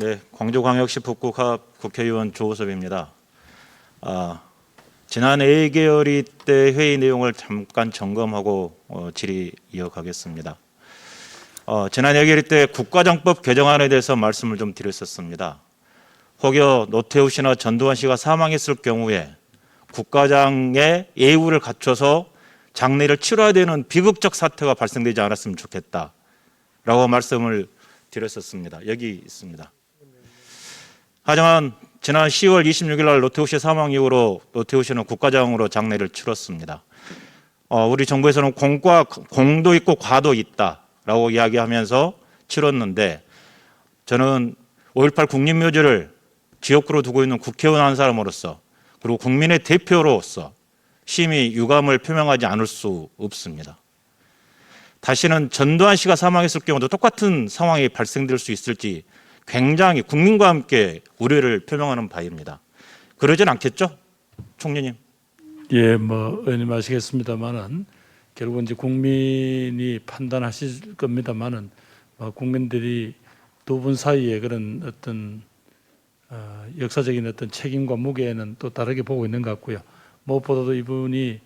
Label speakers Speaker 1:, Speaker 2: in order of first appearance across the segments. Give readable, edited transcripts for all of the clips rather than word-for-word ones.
Speaker 1: 네, 광주광역시 북구갑 국회의원 조우섭입니다. 지난 A계열이 때 회의 내용을 잠깐 점검하고 질의 이어가겠습니다. 지난 A계열이 때 국가장법 개정안에 대해서 말씀을 좀 드렸었습니다. 혹여 노태우 씨나 전두환 씨가 사망했을 경우에 국가장의 예우를 갖춰서 장례를 치러야 되는 비극적 사태가 발생되지 않았으면 좋겠다라고 말씀을 드렸었습니다. 여기 있습니다. 하지만 지난 10월 26일 날 노태우 씨 사망 이후로 노태우 씨는 국가장으로 장례를 치렀습니다. 우리 정부에서는 공도 있고 과도 있다라고 이야기하면서 치렀는데, 저는 5.18 국립묘지를 지역구로 두고 있는 국회의원 한 사람으로서, 그리고 국민의 대표로서 심히 유감을 표명하지 않을 수 없습니다. 다시는 전두환 씨가 사망했을 경우도 똑같은 상황이 발생될 수 있을지 굉장히 국민과 함께 우려를 표명하는 바입니다. 그러진 않겠죠, 총리님?
Speaker 2: 예, 의원님 아시겠습니다만은 결국은 이제 국민이 판단하실 겁니다만은 국민들이 두 분 사이에 그런 어떤 역사적인 어떤 책임과 무게는 또 다르게 보고 있는 것 같고요. 무엇보다도 이분이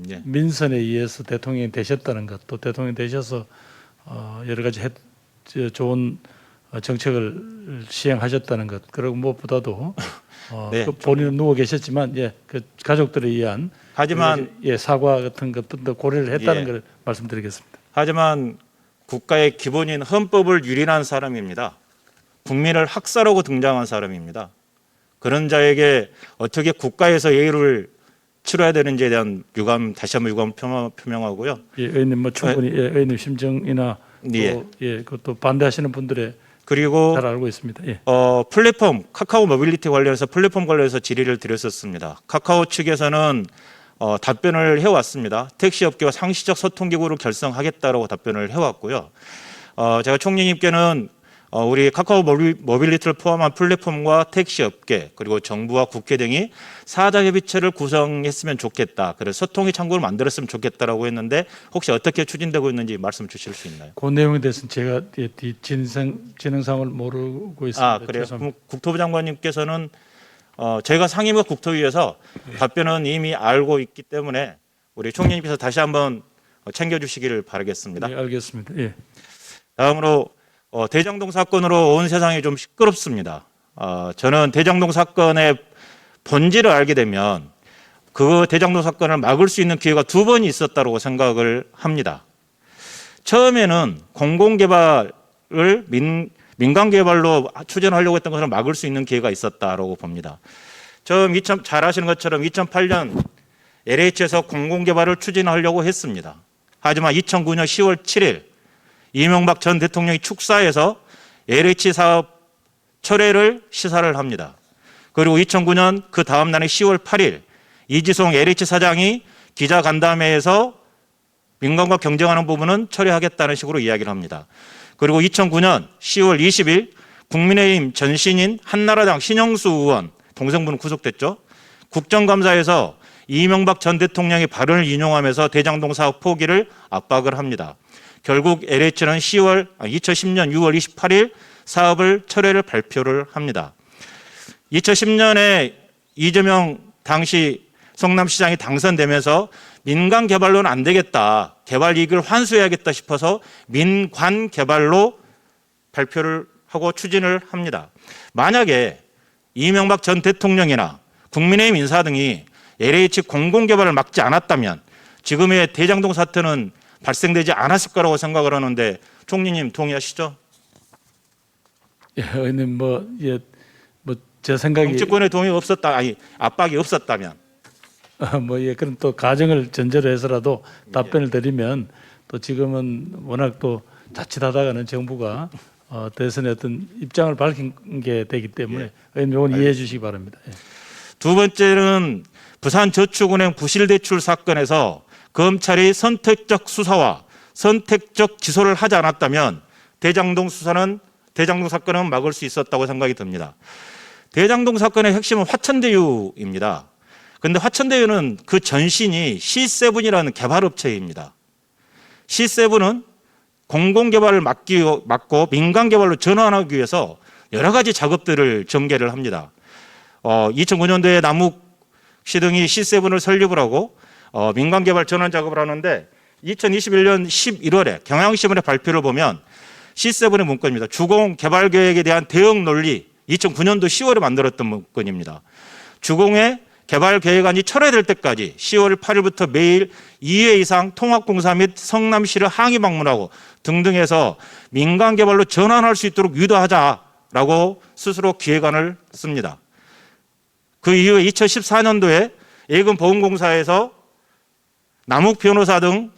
Speaker 1: 예.
Speaker 2: 민선에 의해서 대통령이 되셨다는 것, 또 대통령이 되셔서 여러 가지 좋은 정책을 시행하셨다는 것, 그리고 무엇보다도
Speaker 1: 네,
Speaker 2: 본인은 누워 계셨지만 그 가족들에 의한
Speaker 1: 하지만
Speaker 2: 사과 같은 것도 고려를 했다는
Speaker 1: 예.
Speaker 2: 걸 말씀드리겠습니다.
Speaker 1: 하지만 국가의 기본인 헌법을 유린한 사람입니다. 국민을 학살하고 등장한 사람입니다. 그런 자에게 어떻게 국가에서 예의를 치러야 되는지에 대한 유감, 다시 한번 유감 표명하고요.
Speaker 2: 예, 의원님 충분히 의원님 심정이나 그것도 반대하시는 분들의
Speaker 1: 그리고
Speaker 2: 잘 알고 있습니다. 예.
Speaker 1: 플랫폼 카카오 모빌리티 관련해서 플랫폼 관련해서 질의를 드렸었습니다. 카카오 측에서는 답변을 해왔습니다. 택시업계와 상시적 소통기구를 결성하겠다라고 답변을 해왔고요. 제가 총리님께는 우리 카카오 모빌리티를 포함한 플랫폼과 택시업계, 그리고 정부와 국회 등이 사자협의체를 구성했으면 좋겠다, 그래서 소통의 창구를 만들었으면 좋겠다라고 했는데, 혹시 어떻게 추진되고 있는지 말씀 주실 수 있나요?
Speaker 2: 그 내용에 대해서는 제가 진행상을 모르고 있습니다.
Speaker 1: 그래요?
Speaker 2: 죄송합니다.
Speaker 1: 그럼 국토부 장관님께서는 저희가 상임위 국토위에서 답변은 이미 알고 있기 때문에 우리 총리님께서 다시 한번 챙겨주시기를 바라겠습니다.
Speaker 2: 네, 알겠습니다. 예.
Speaker 1: 다음으로 대장동 사건으로 온 세상이 좀 시끄럽습니다. 저는 대장동 사건의 본질을 알게 되면 그 대장동 사건을 막을 수 있는 기회가 두 번이 있었다고 생각을 합니다. 처음에는 공공개발을 민간개발로 추진하려고 했던 것을 막을 수 있는 기회가 있었다고 봅니다. 잘 아시는 것처럼 2008년 LH에서 공공개발을 추진하려고 했습니다. 하지만 2009년 10월 7일 이명박 전 대통령이 축사에서 LH 사업 철회를 시사를 합니다. 그리고 2009년 그 다음 날인 10월 8일 이지송 LH 사장이 기자간담회에서 민간과 경쟁하는 부분은 철회하겠다는 식으로 이야기를 합니다. 그리고 2009년 10월 20일 국민의힘 전신인 한나라당 신영수 의원, 동생분은 구속됐죠. 국정감사에서 이명박 전 대통령의 발언을 인용하면서 대장동 사업 포기를 압박을 합니다. 결국 LH는 2010년 6월 28일 사업을 철회를 발표를 합니다. 2010년에 이재명 당시 성남시장이 당선되면서 민간 개발로는 안 되겠다, 개발 이익을 환수해야겠다 싶어서 민관 개발로 발표를 하고 추진을 합니다. 만약에 이명박 전 대통령이나 국민의힘 인사 등이 LH 공공개발을 막지 않았다면 지금의 대장동 사태는 발생되지 않았을 거라고 생각을 하는데, 총리님 동의하시죠?
Speaker 2: 예, 의원님 제 생각이
Speaker 1: 정치권의 동의가 없었다, 압박이 없었다면
Speaker 2: 그럼 또 가정을 전제로 해서라도 답변을 드리면, 또 지금은 워낙 또 자칫하다가는 정부가 대선에 어떤 입장을 밝힌 게 되기 때문에 의원님 이건 이해해 주시기 바랍니다. 예.
Speaker 1: 두 번째는 부산저축은행 부실대출 사건에서 검찰이 선택적 수사와 선택적 기소를 하지 않았다면 대장동 사건은 막을 수 있었다고 생각이 듭니다. 대장동 사건의 핵심은 화천대유입니다. 그런데 화천대유는 그 전신이 C7이라는 개발업체입니다. C7은 공공개발을 막고 민간개발로 전환하기 위해서 여러 가지 작업들을 전개를 합니다. 2009년도에 남욱시 등이 C7을 설립을 하고 민간개발 전환 작업을 하는데 2021년 11월에 경향신문의 발표를 보면 C7의 문건입니다. 주공 개발 계획에 대한 대응 논리 2009년도 10월에 만들었던 문건입니다. 주공의 개발 계획안이 철회될 때까지 10월 8일부터 매일 2회 이상 통합공사 및 성남시를 항의 방문하고 등등 해서 민간 개발로 전환할 수 있도록 유도하자라고 스스로 기획안을 씁니다. 그 이후에 2014년도에 예금보험공사에서 남욱 변호사 등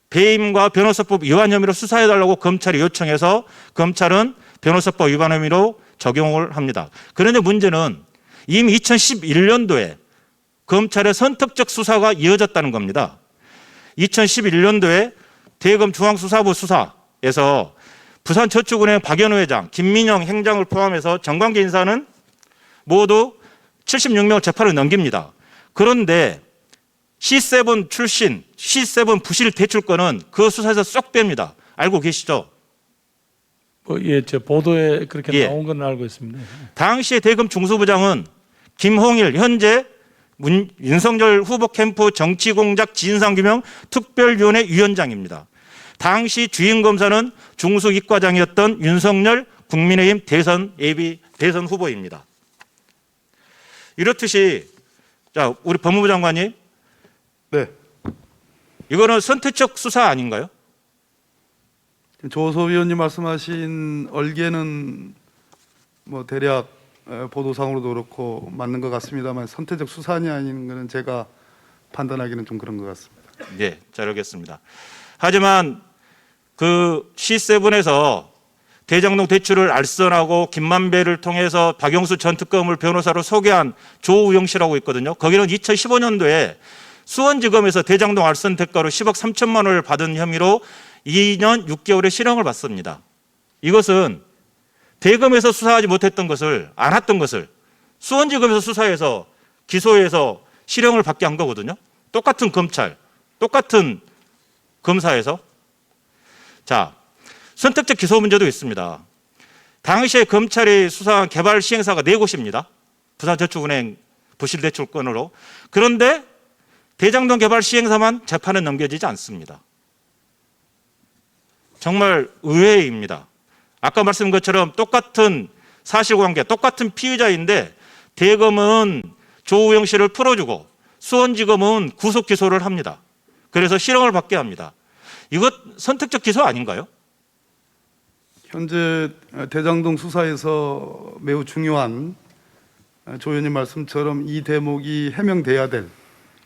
Speaker 1: 배임과 변호사법 위반 혐의로 수사해달라고 검찰이 요청해서 검찰은 변호사법 위반 혐의로 적용을 합니다. 그런데 문제는 이미 2011년도에 검찰의 선택적 수사가 이어졌다는 겁니다. 2011년도에 대검 중앙수사부 수사에서 부산저축은행 박연우 회장, 김민영 행장을 포함해서 정관계 인사는 모두 76명 재판을 넘깁니다. 그런데 C7 출신, C7 부실 대출권은 그 수사에서 쏙 뺍니다. 알고 계시죠?
Speaker 2: 예, 저 보도에 그렇게
Speaker 1: 예.
Speaker 2: 나온 건 알고 있습니다.
Speaker 1: 당시의 대검 중수부장은 김홍일 현재 윤석열 후보 캠프 정치공작 진상규명 특별위원회 위원장입니다. 당시 주임검사는 중수이과장이었던 윤석열 국민의힘 대선 후보입니다. 이렇듯이 자, 우리 법무부 장관님,
Speaker 3: 네.
Speaker 1: 이거는 선택적 수사 아닌가요?
Speaker 3: 조섭 위원님 말씀하신 얼개는 뭐 대략 보도상으로도 그렇고 맞는 것 같습니다만 선택적 수사냐 아닌 것은 제가 판단하기는 좀 그런 것 같습니다.
Speaker 1: 네, 잘 알겠습니다. 하지만 그 C7에서 대장동 대출을 알선하고 김만배를 통해서 박영수 전 특검을 변호사로 소개한 조우영 씨라고 있거든요. 거기는 2015년도에 수원지검에서 대장동 알선 대가로 10억 3천만 원을 받은 혐의로 2년 6개월의 실형을 받습니다. 이것은 대검에서 수사하지 못했던 것을, 안 했던 것을 수원지검에서 수사해서 기소해서 실형을 받게 한 거거든요. 똑같은 검찰, 똑같은 검사에서. 자, 선택적 기소 문제도 있습니다. 당시에 검찰이 수사한 개발 시행사가 4곳입니다. 부산저축은행 부실대출건으로. 그런데 대장동 개발 시행사만 재판에 넘겨지지 않습니다. 정말 의외입니다. 아까 말씀드린 것처럼 똑같은 사실관계, 똑같은 피의자인데 대검은 조우영 씨를 풀어주고 수원지검은 구속 기소를 합니다. 그래서 실형을 받게 합니다. 이것 선택적 기소 아닌가요?
Speaker 3: 현재 대장동 수사에서 매우 중요한 조 의원님 말씀처럼 이 대목이 해명돼야 될,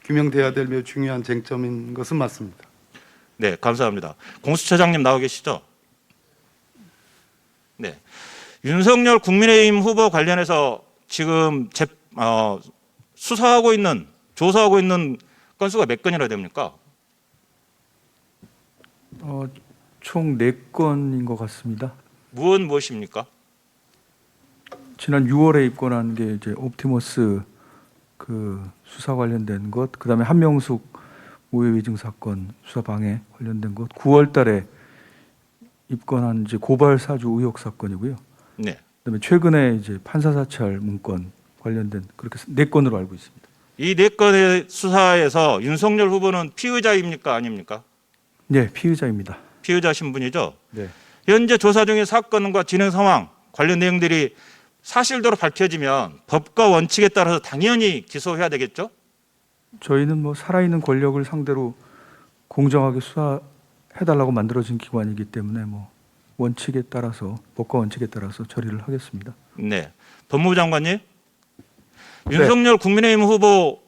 Speaker 3: 규명돼야 될 매우 중요한 쟁점인 것은 맞습니다.
Speaker 1: 네, 감사합니다. 공수처장님 나와 계시죠? 네, 윤석열 국민의힘 후보 관련해서 지금 수사하고 있는, 조사하고 있는 건수가 몇 건이나 됩니까?
Speaker 4: 총 4건인 것 같습니다.
Speaker 1: 무엇입니까?
Speaker 4: 지난 6월에 입건한 게 이제 옵티머스 그 수사 관련된 것, 그다음에 한명숙 오해 위증 사건 수사 방해 관련된 것, 9월달에 입건한 이제 고발 사주 의혹 사건이고요.
Speaker 1: 네.
Speaker 4: 그다음에 최근에 이제 판사 사찰 문건 관련된 그렇게 4건으로 알고 있습니다.
Speaker 1: 이 4건의 수사에서 윤석열 후보는 피의자입니까, 아닙니까?
Speaker 4: 네, 피의자입니다.
Speaker 1: 피의자 신분이죠.
Speaker 4: 네.
Speaker 1: 현재 조사 중인 사건과 진행 상황 관련 내용들이 사실대로 밝혀지면 법과 원칙에 따라서 당연히 기소해야 되겠죠?
Speaker 4: 저희는 뭐 살아있는 권력을 상대로 공정하게 수사해달라고 만들어진 기관이기 때문에 뭐 원칙에 따라서, 법과 원칙에 따라서 처리를 하겠습니다.
Speaker 1: 네. 법무부 장관님, 윤석열 국민의힘 후보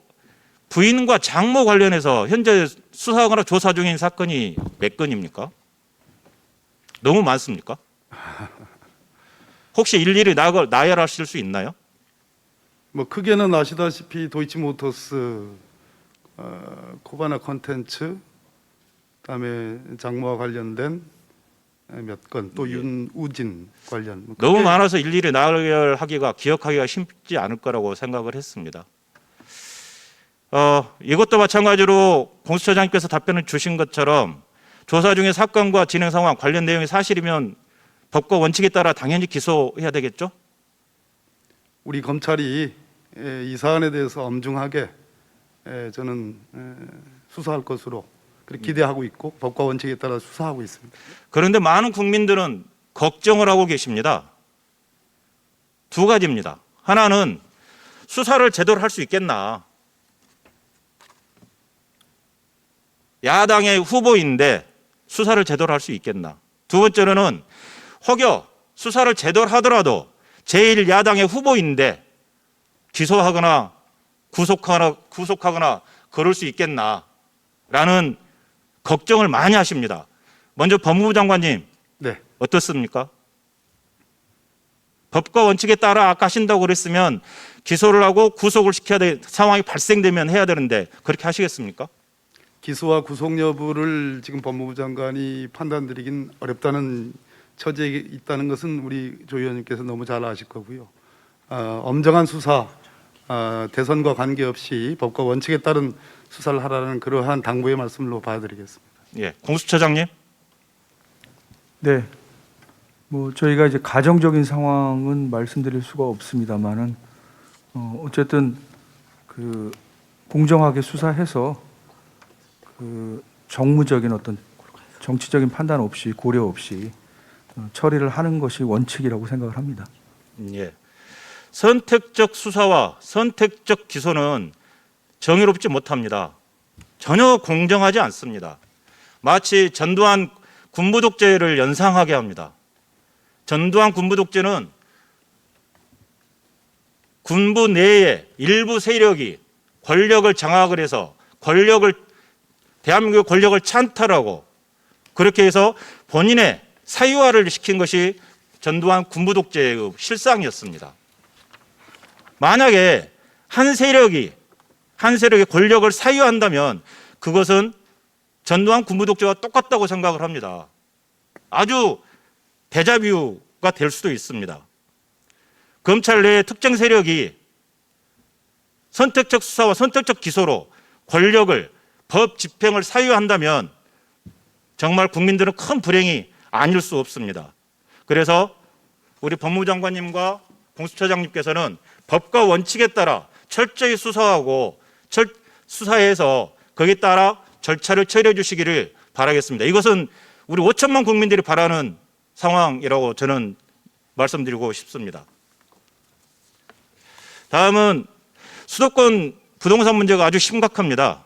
Speaker 1: 부인과 장모 관련해서 현재 수사하거나 조사 중인 사건이 몇 건입니까? 너무 많습니까? 혹시 일일이 나열하실 수 있나요?
Speaker 3: 뭐 크게는 아시다시피 도이치모터스, 코바나 컨텐츠, 그다음에 장모와 관련된 몇 건, 또 윤우진 관련. 뭐
Speaker 1: 너무
Speaker 3: 크게
Speaker 1: 많아서 일일이 나열하기가, 기억하기가 쉽지 않을 거라고 생각을 했습니다. 이것도 마찬가지로 공수처장님께서 답변을 주신 것처럼 조사 중에 사건과 진행 상황 관련 내용이 사실이면 법과 원칙에 따라 당연히 기소해야 되겠죠?
Speaker 3: 우리 검찰이 이 사안에 대해서 엄중하게 저는 수사할 것으로 그렇게 기대하고 있고 법과 원칙에 따라 수사하고 있습니다.
Speaker 1: 그런데 많은 국민들은 걱정을 하고 계십니다. 두 가지입니다. 하나는 수사를 제대로 할 수 있겠나. 야당의 후보인데 수사를 제대로 할 수 있겠나. 두 번째로는 혹여 수사를 제대로 하더라도 제1야당의 후보인데 기소하거나 구속하거나 그럴 수 있겠나라는 걱정을 많이 하십니다. 먼저 법무부 장관님
Speaker 3: 네,
Speaker 1: 어떻습니까? 법과 원칙에 따라 아까 하신다고 그랬으면 기소를 하고 구속을 시켜야 될 상황이 발생되면 해야 되는데 그렇게 하시겠습니까?
Speaker 3: 기소와 구속 여부를 지금 법무부 장관이 판단드리긴 어렵다는 처지에 있다는 것은 우리 조 의원님께서 너무 잘 아실 거고요. 엄정한 수사, 대선과 관계없이 법과 원칙에 따른 수사를 하라는 그러한 당부의 말씀으로 봐드리겠습니다.
Speaker 1: 예, 공수처장님.
Speaker 4: 네. 뭐 저희가 이제 가정적인 상황은 말씀드릴 수가 없습니다만은 어쨌든 그 공정하게 수사해서 그 정무적인 어떤 정치적인 판단 없이 고려 없이 처리를 하는 것이 원칙이라고 생각을 합니다.
Speaker 1: 예. 선택적 수사와 선택적 기소는 정의롭지 못합니다. 전혀 공정하지 않습니다. 마치 전두환 군부 독재를 연상하게 합니다. 전두환 군부 독재는 군부 내에 일부 세력이 권력을 장악을 해서 대한민국의 권력을 찬탈하고 그렇게 해서 본인의 사유화를 시킨 것이 전두환 군부 독재의 실상이었습니다. 만약에 한 세력이 권력을 사유한다면 그것은 전두환 군부 독재와 똑같다고 생각을 합니다. 아주 데자뷰가 될 수도 있습니다. 검찰 내의 특정 세력이 선택적 수사와 선택적 기소로 권력을 법 집행을 사유한다면 정말 국민들은 큰 불행이 아닐 수 없습니다. 그래서 우리 법무부 장관님과 공수처장님께서는 법과 원칙에 따라 철저히 수사하고 수사해서 거기에 따라 절차를 처리해 주시기를 바라겠습니다. 이것은 우리 5천만 국민들이 바라는 상황이라고 저는 말씀드리고 싶습니다. 다음은 수도권 부동산 문제가 아주 심각합니다.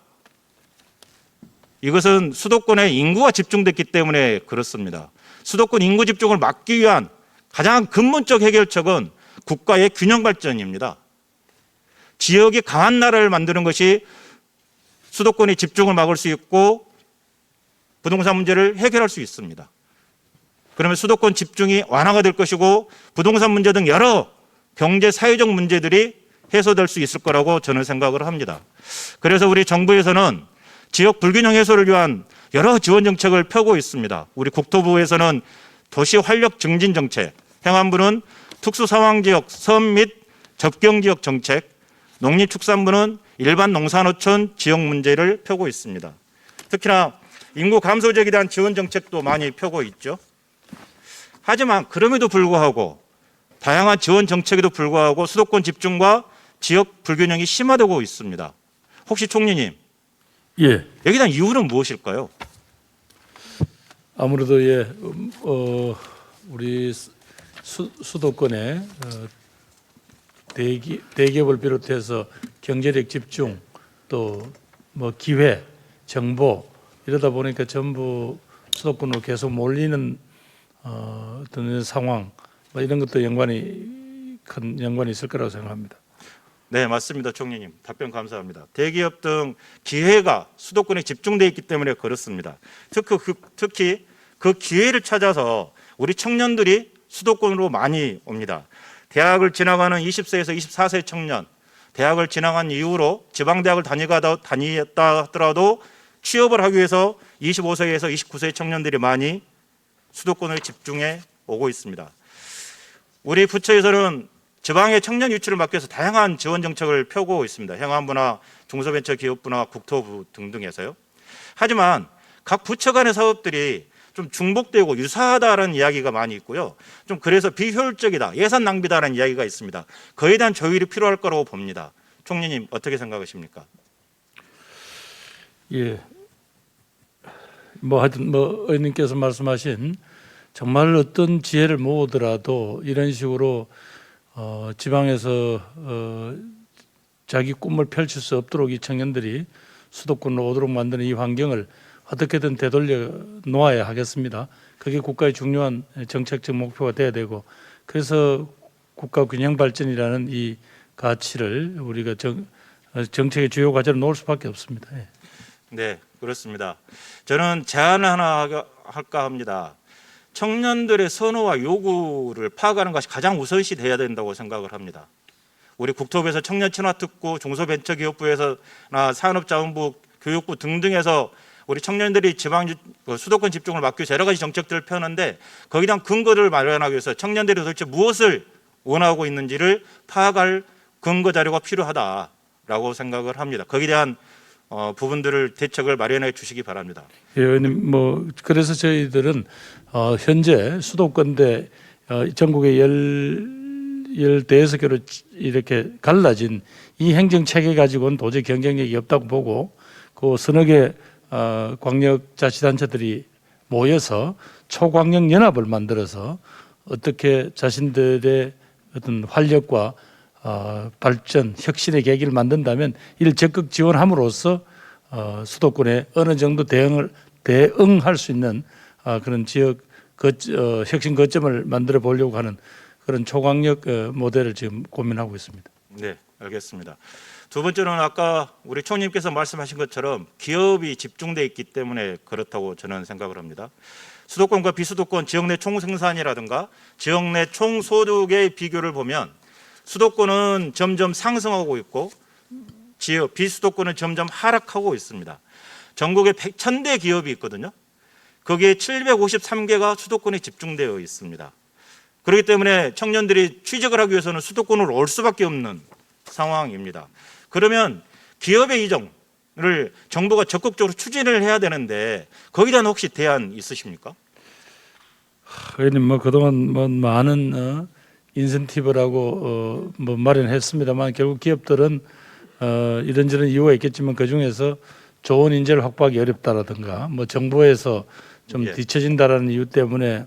Speaker 1: 이것은 수도권에 인구가 집중됐기 때문에 그렇습니다. 수도권 인구 집중을 막기 위한 가장 근본적 해결책은 국가의 균형 발전입니다. 지역이 강한 나라를 만드는 것이 수도권의 집중을 막을 수 있고 부동산 문제를 해결할 수 있습니다. 그러면 수도권 집중이 완화가 될 것이고 부동산 문제 등 여러 경제 사회적 문제들이 해소될 수 있을 거라고 저는 생각을 합니다. 그래서 우리 정부에서는 지역 불균형 해소를 위한 여러 지원 정책을 펴고 있습니다. 우리 국토부에서는 도시 활력 증진 정책, 행안부는 특수상황지역 섬 및 접경지역 정책, 농림축산부는 일반 농산어촌 지역 문제를 펴고 있습니다. 특히나 인구 감소 지역에 대한 지원 정책도 많이 펴고 있죠. 하지만 그럼에도 불구하고 다양한 지원 정책에도 불구하고 수도권 집중과 지역 불균형이 심화되고 있습니다. 혹시 총리님,
Speaker 2: 예,
Speaker 1: 여기에 대한 이유는 무엇일까요?
Speaker 2: 아무래도 우리 수도권에 대기업을 비롯해서 경제력 집중 또 뭐 기회, 정보 이러다 보니까 전부 수도권으로 계속 몰리는 어떤 상황 뭐 이런 것도 큰 연관이 있을 거라고 생각합니다.
Speaker 1: 네, 맞습니다. 총리님. 답변 감사합니다. 대기업 등 기회가 수도권에 집중되어 있기 때문에 그렇습니다. 특히 그 기회를 찾아서 우리 청년들이 수도권으로 많이 옵니다. 대학을 지나가는 20세에서 24세 청년, 대학을 지나간 이후로 지방대학을 다녔다 하더라도 취업을 하기 위해서 25세에서 29세 청년들이 많이 수도권에 집중해 오고 있습니다. 우리 부처에서는 지방의 청년 유치를 막기 위해서 다양한 지원 정책을 펴고 있습니다. 행안부나 중소벤처기업부나 국토부 등등에서요. 하지만 각 부처 간의 사업들이 좀 중복되고 유사하다라는 이야기가 많이 있고요. 좀 그래서 비효율적이다, 예산 낭비다라는 이야기가 있습니다. 그에 대한 조율이 필요할 거라고 봅니다. 총리님 어떻게 생각하십니까?
Speaker 2: 예. 뭐 하여튼 뭐 의원님께서 말씀하신 정말 어떤 지혜를 모으더라도 이런 식으로 지방에서 자기 꿈을 펼칠 수 없도록 이 청년들이 수도권으로 오도록 만드는 이 환경을 어떻게든 되돌려 놓아야 하겠습니다. 그게 국가의 중요한 정책적 목표가 돼야 되고, 그래서 국가 균형 발전이라는 이 가치를 우리가 정책의 주요 과제로 놓을 수밖에 없습니다. 예.
Speaker 1: 네, 그렇습니다. 저는 제안을 하나 할까 합니다. 청년들의 선호와 요구를 파악하는 것이 가장 우선시 돼야 된다고 생각을 합니다. 우리 국토부에서 청년 친화특구, 중소벤처기업부에서나 산업자원부, 교육부 등등에서 우리 청년들이 지방 수도권 집중을 막기 위해서 여러 가지 정책들을 펴는데, 거기에 대한 근거를 마련하기 위해서 청년들이 도대체 무엇을 원하고 있는지를 파악할 근거 자료가 필요하다라고 생각을 합니다. 거기에 대한 부분들을 대책을 마련해 주시기 바랍니다.
Speaker 2: 예, 의원님, 뭐 그래서 저희들은 현재 수도권대 전국의 14개로 이렇게 갈라진 이 행정 체계 가지고는 도저히 경쟁력이 없다고 보고, 그 서너 개 광역자치단체들이 모여서 초광역 연합을 만들어서 어떻게 자신들의 어떤 활력과 발전, 혁신의 계기를 만든다면 이를 적극 지원함으로써 수도권에 어느 정도 대응할 수 있는 그런 지역 혁신 거점을 만들어 보려고 하는 그런 초광역 모델을 지금 고민하고 있습니다.
Speaker 1: 네, 알겠습니다. 두 번째는 아까 우리 총리님께서 말씀하신 것처럼 기업이 집중돼 있기 때문에 그렇다고 저는 생각을 합니다. 수도권과 비수도권 지역 내 총생산이라든가 지역 내 총소득의 비교를 보면 수도권은 점점 상승하고 있고 지역 비수도권은 점점 하락하고 있습니다. 전국에 1,000대 기업이 있거든요. 거기에 753개가 수도권에 집중되어 있습니다. 그렇기 때문에 청년들이 취직을 하기 위해서는 수도권으로 올 수밖에 없는 상황입니다. 그러면 기업의 이전을 정부가 적극적으로 추진을 해야 되는데 거기에 대한 혹시 대안 있으십니까?
Speaker 2: 의원님, 뭐 그동안 뭐 많은 인센티브라고 뭐 마련했습니다만 결국 기업들은 이런저런 이유가 있겠지만 그 중에서 좋은 인재를 확보하기 어렵다라든가 뭐 정부에서 좀
Speaker 1: 예.
Speaker 2: 뒤처진다라는 이유 때문에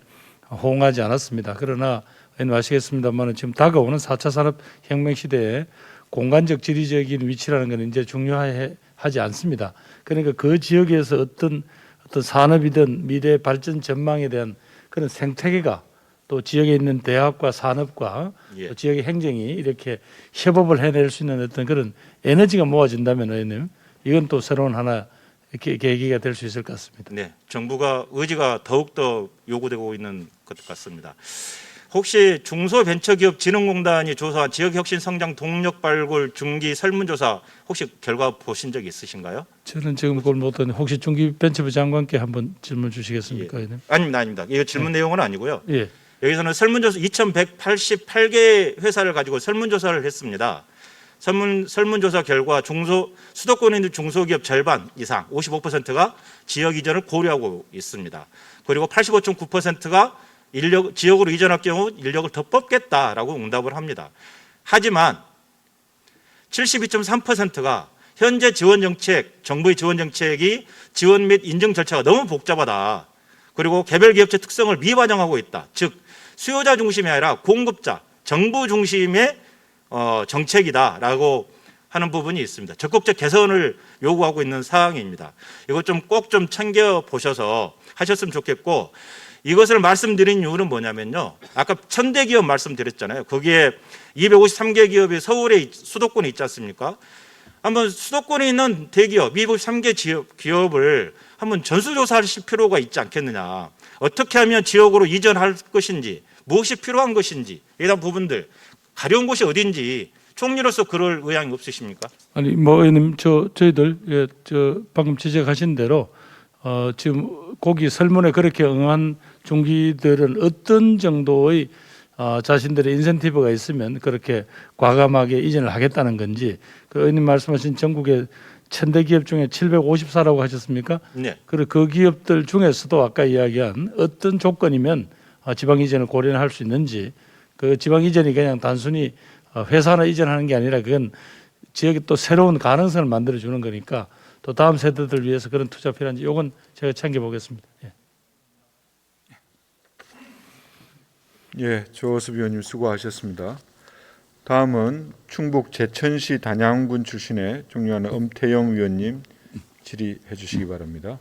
Speaker 2: 호응하지 않았습니다. 그러나 의원님 아시겠습니다만 지금 다가오는 4차 산업혁명 시대에 공간적 지리적인 위치라는 것은 이제 중요하지 않습니다. 그러니까 그 지역에서 어떤 산업이든 미래 발전 전망에 대한 그런 생태계가 또 지역에 있는 대학과 산업과
Speaker 1: 예.
Speaker 2: 또 지역의 행정이 이렇게 협업을 해낼 수 있는 어떤 그런 에너지가 모아진다면 의원님, 이건 또 새로운 하나 계기가 될 수 있을 것 같습니다.
Speaker 1: 네, 정부가 의지가 더욱더 요구되고 있는 것 같습니다. 혹시 중소벤처기업진흥공단이 조사한 지역혁신 성장 동력 발굴 중기 설문조사 혹시 결과 보신 적 있으신가요?
Speaker 2: 저는 지금 그걸 못하는데 혹시 중기벤처부 장관께 한번 질문 주시겠습니까, 의원님?
Speaker 1: 아닙니다. 이거 질문 내용은 아니고요.
Speaker 2: 예.
Speaker 1: 여기서는 설문조사 2,188개 회사를 가지고 설문조사를 했습니다. 설문조사 결과 수도권에 있는 중소기업 절반 이상 55%가 지역 이전을 고려하고 있습니다. 그리고 85.9%가 지역으로 이전할 경우 인력을 더 뽑겠다라고 응답을 합니다. 하지만 72.3%가 현재 정부의 지원 정책이 지원 및 인증 절차가 너무 복잡하다. 그리고 개별 기업체 특성을 미반영하고 있다. 즉 수요자 중심이 아니라 공급자, 정부 중심의 정책이다라고 하는 부분이 있습니다. 적극적 개선을 요구하고 있는 사항입니다. 이것 좀 꼭 좀 챙겨 보셔서 하셨으면 좋겠고, 이것을 말씀드린 이유는 뭐냐면요. 아까 1,000대 기업 말씀드렸잖아요. 거기에 253개 기업이 서울에 수도권에 있지 않습니까? 한번 수도권에 있는 대기업 253개 기업을 한번 전수조사하실 필요가 있지 않겠느냐. 어떻게 하면 지역으로 이전할 것인지, 무엇이 필요한 것인지, 이런 부분들 가려운 곳이 어딘지 총리로서 그럴 의향이 없으십니까?
Speaker 2: 아니 뭐 의원님, 저희들 방금 지적하신 대로 지금 거기 설문에 그렇게 응한 중기들은 어떤 정도의 자신들의 인센티브가 있으면 그렇게 과감하게 이전을 하겠다는 건지, 그 의원님 말씀하신 전국의 1000대 기업 중에 754라고 하셨습니까?
Speaker 1: 네.
Speaker 2: 그리고 그 기업들 중에서도 아까 이야기한 어떤 조건이면 지방 이전을 고려할 수 있는지, 그 지방 이전이 그냥 단순히 회사 하나 이전하는 게 아니라 그건 지역에 또 새로운 가능성을 만들어 주는 거니까 또 다음 세대들 위해서 그런 투자 필요한지 이건 제가 챙겨 보겠습니다. 예.
Speaker 5: 예, 조호섭 위원님 수고하셨습니다. 다음은 충북 제천시 단양군 출신의 존경하는 엄태영 위원님 질의해 주시기 바랍니다.